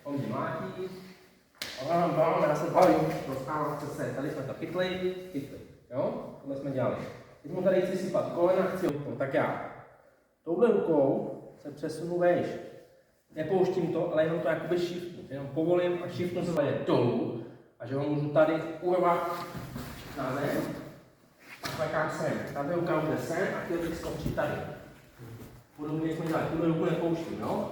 on mě mlátí, a já se balím, dostávám se, tady jsme to chytli, jo, tohle jsme dělali. Teď mu tady chci sypat kolena, chci ho, tak já touhle rukou se přesunu vejš. Nepouštím to, ale jenom to jakoby shiftnu, jenom povolím a shiftnu se tady dolů a že ho můžu tady urvat na zem a klekám sem. Tady ruka bude sem a chtěl bych skočit tady. Podobně jsme dělali, tuhle ruku nepouštím, jo?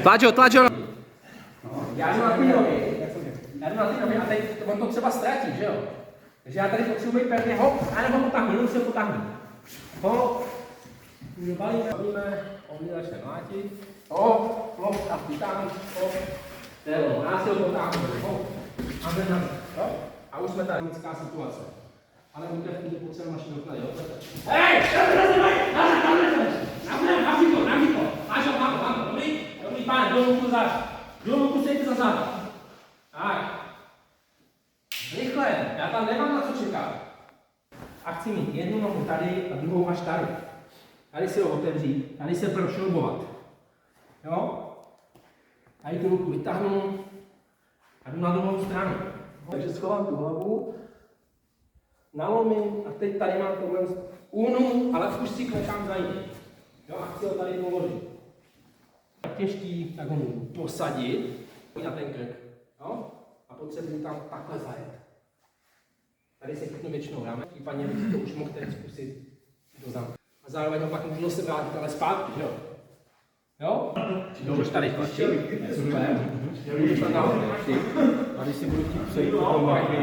Tlač ho! Já jdu na ty nohy a teď on to třeba ztratí, že jo? Takže já tady potřebuji být pevně, hop, anebo potáhnu, jenom se potáhnu. Hop, balíme, on mě začne mlátit, hop, a vytáhnu, hop, já si ho potáhnu, hop, a jdem na to, a už jsme tady, nická situace. Ale bude potřeba naši doklady, jo? Hej, na výko, máš ho, mám, dobrý, pane, dolů ruku sejte za záda. Tak. Rychle, já tam nemám na co čekat. A chci mít jednu nohu tady a druhou až tady. Tady si ho otevřít, tady se prošroubovat. Jo? Tady tu ruku vytáhnu a jdu na druhou stranu. Takže schovám tu hlavu, nalomím a teď tady mám tohle únu, ale už si klekám za ní. Jo, a chci ho tady položit. Tak těžký, tak ho můžu posadit na ten krk. Jo? A potřebuji tam takhle zajet. Tady se chytnu většinou ráme, případně bych to už mohl teď zkusit do zámku. A zároveň ho pak můžu se vrátit, ale zpátky, jo? Jo? Můžeš tady tlačit. Super. Tady si budu chtít přejít.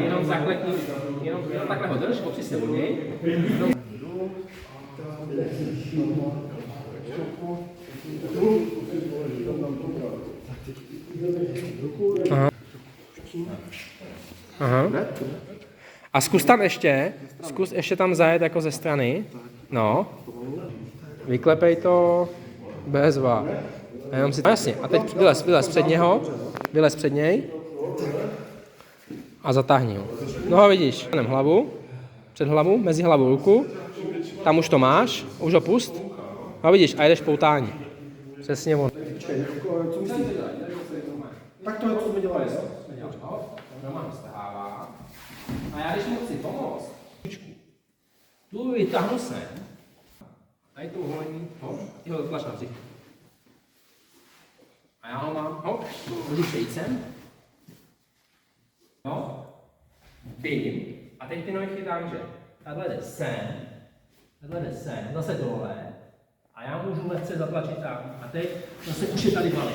Jenom zaklekni, jenom takhle ho drž, opři se od něj. Aha. A zkus ještě tam zajet jako ze strany. No. Vyklepej to bezva. Jenom si to, jasně. A teď vylez před něj a zatáhni ho. No a vidíš, hlavu, před hlavu, mezi hlavu ruku, tam už to máš, už ho pust. No vidíš, a jedeš poutání. Přesně on. Co myslíš? Tak to je, co jsme dělali. Roman stává. A já když mu chci pomoct, tu vytáhnu sem. A je to uvolení, hop, ty ho tlač na břicho. A já ho mám, hop, můžu přejít sem. No, běžím. A teď ty nohy chytám, že takhle jde sem, zase dole. A já můžu lehce zatlačit tam. A teď zase už je tady balí.